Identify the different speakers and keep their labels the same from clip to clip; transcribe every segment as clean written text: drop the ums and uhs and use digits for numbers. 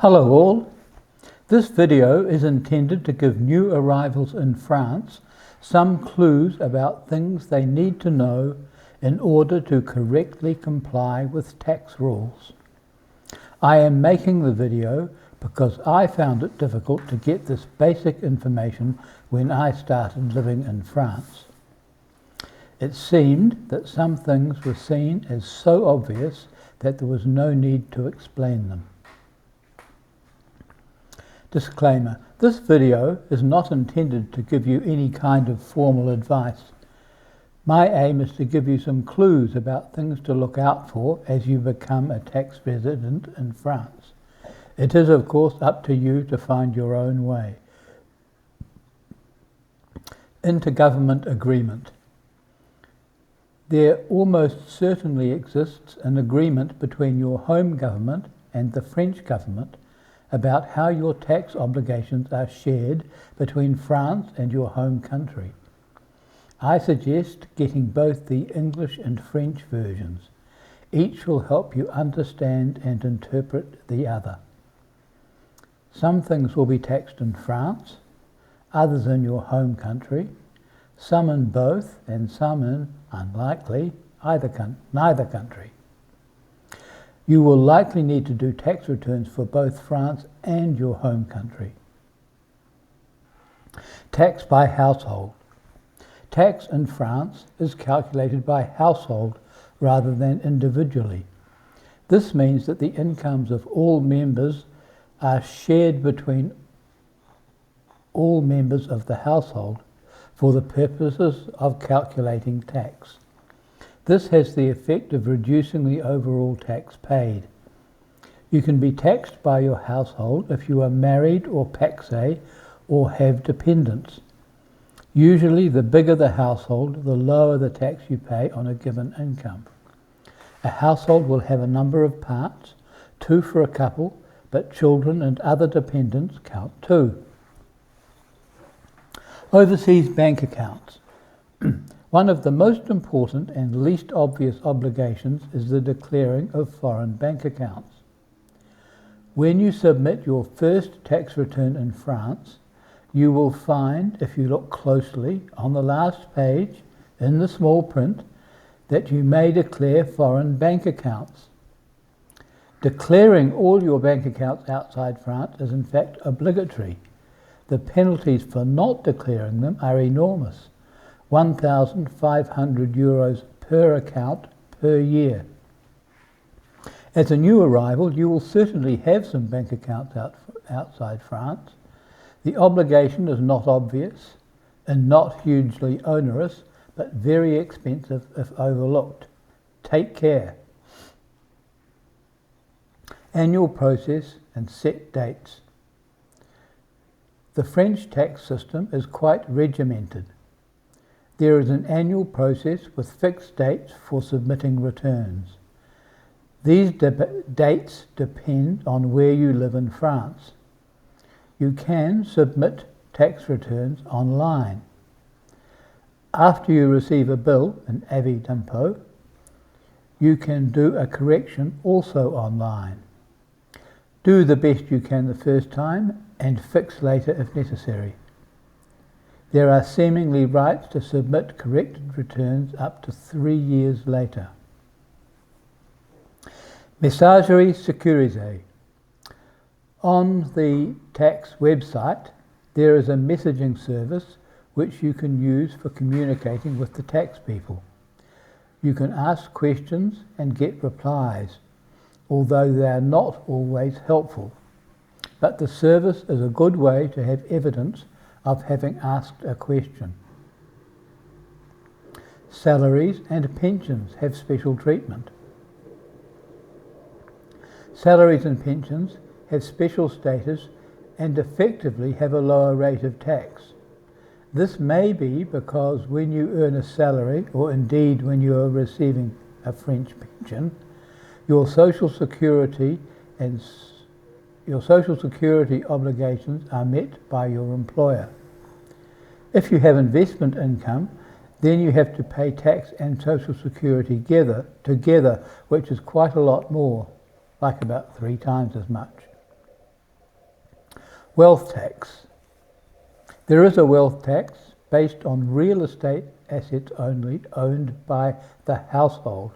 Speaker 1: Hello all. This video is intended to give new arrivals in France some clues about things they need to know in order to correctly comply with tax rules. I am making the video because I found it difficult to get this basic information when I started living in France. It seemed that some things were seen as so obvious that there was no need to explain them. Disclaimer: this video is not intended to give you any kind of formal advice. My aim is to give you some clues about things to look out for as you become a tax resident in France. It is, of course, up to you to find your own way. Intergovernment agreement. There almost certainly exists an agreement between your home government and the French government about how your tax obligations are shared between France and your home country. I suggest getting both the English and French versions. Each will help you understand and interpret the other. Some things will be taxed in France, others in your home country, some in both, and some in, unlikely, neither country. You will likely need to do tax returns for both France and your home country. Tax by household. Tax in France is calculated by household rather than individually. This means that the incomes of all members are shared between all members of the household for the purposes of calculating tax. This has the effect of reducing the overall tax paid. You can be taxed by your household if you are married or paxé or have dependents. Usually, the bigger the household, the lower the tax you pay on a given income. A household will have a number of parts, 2 for a couple, but children and other dependents count too. Overseas bank accounts. One of the most important and least obvious obligations is the declaring of foreign bank accounts. When you submit your first tax return in France, you will find, if you look closely on the last page in the small print, that you may declare foreign bank accounts. Declaring all your bank accounts outside France is in fact obligatory. The penalties for not declaring them are enormous. €1,500 per account per year. As a new arrival, you will certainly have some bank accounts outside France. The obligation is not obvious and not hugely onerous, but very expensive if overlooked. Take care. Annual process and set dates. The French tax system is quite regimented. There is an annual process with fixed dates for submitting returns. These dates depend on where you live in France. You can submit tax returns online. After you receive a bill, an avis d'impôt, you can do a correction also online. Do the best you can the first time and fix later if necessary. There are seemingly rights to submit corrected returns up to 3 years later. Messagerie sécurisée. On the tax website, there is a messaging service which you can use for communicating with the tax people. You can ask questions and get replies, although they are not always helpful. But the service is a good way to have evidence of having asked a question. Salaries and pensions have special treatment. Salaries and pensions have special status and effectively have a lower rate of tax. This may be because when you earn a salary, or indeed when you are receiving a French pension, your social security obligations are met by your employer. If you have investment income, then you have to pay tax and social security together, which is quite a lot more, like about 3 times as much. Wealth tax. There is a wealth tax based on real estate assets only owned by the household.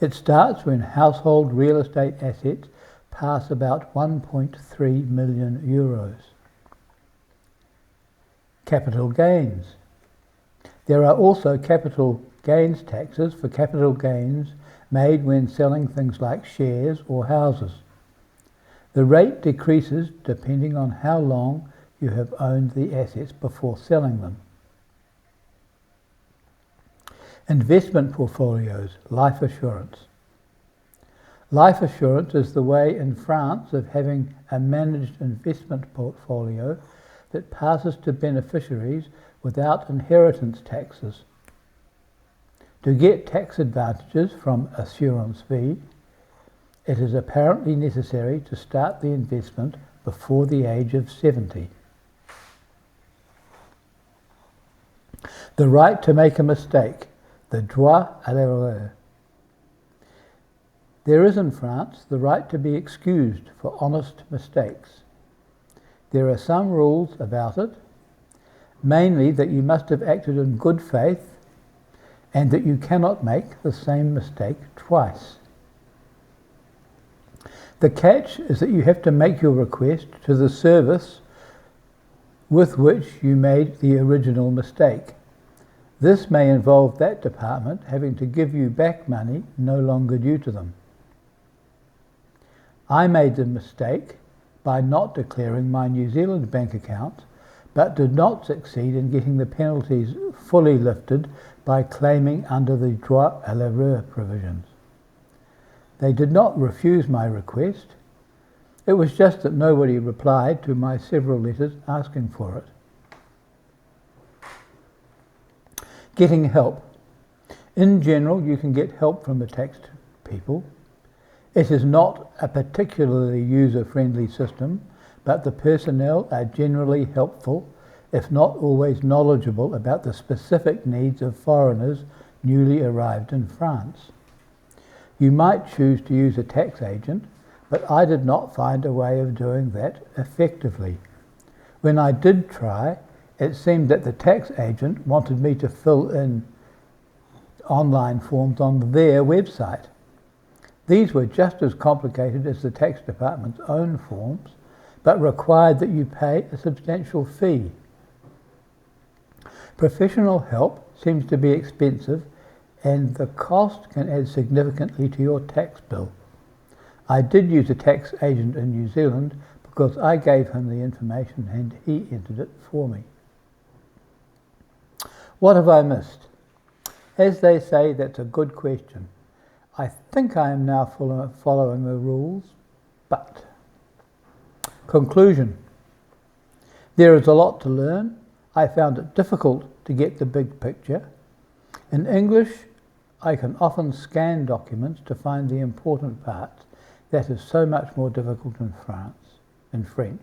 Speaker 1: It starts when household real estate assets pass about 1.3 million euros. Capital gains. There are also capital gains taxes for capital gains made when selling things like shares or houses. The rate decreases depending on how long you have owned the assets before selling them. Investment portfolios, life assurance. Life assurance is the way in France of having a managed investment portfolio that passes to beneficiaries without inheritance taxes. To get tax advantages from assurance fee, it is apparently necessary to start the investment before the age of 70. The right to make a mistake, the droit à l'erreur. There is in France the right to be excused for honest mistakes. There are some rules about it, mainly that you must have acted in good faith and that you cannot make the same mistake twice. The catch is that you have to make your request to the service with which you made the original mistake. This may involve that department having to give you back money no longer due to them. I made the mistake by not declaring my New Zealand bank account, but did not succeed in getting the penalties fully lifted by claiming under the droit à l'erreur provisions. They did not refuse my request. It was just that nobody replied to my several letters asking for it. Getting help. In general, you can get help from the tax people. It is not a particularly user-friendly system, but the personnel are generally helpful, if not always knowledgeable about the specific needs of foreigners newly arrived in France. You might choose to use a tax agent, but I did not find a way of doing that effectively. When I did try, it seemed that the tax agent wanted me to fill in online forms on their website. These were just as complicated as the tax department's own forms, but required that you pay a substantial fee. Professional help seems to be expensive, and the cost can add significantly to your tax bill. I did use a tax agent in New Zealand because I gave him the information and he entered it for me. What have I missed? As they say, that's a good question. I think I am now following the rules, but... Conclusion. There is a lot to learn. I found it difficult to get the big picture. In English, I can often scan documents to find the important parts. That is so much more difficult in French.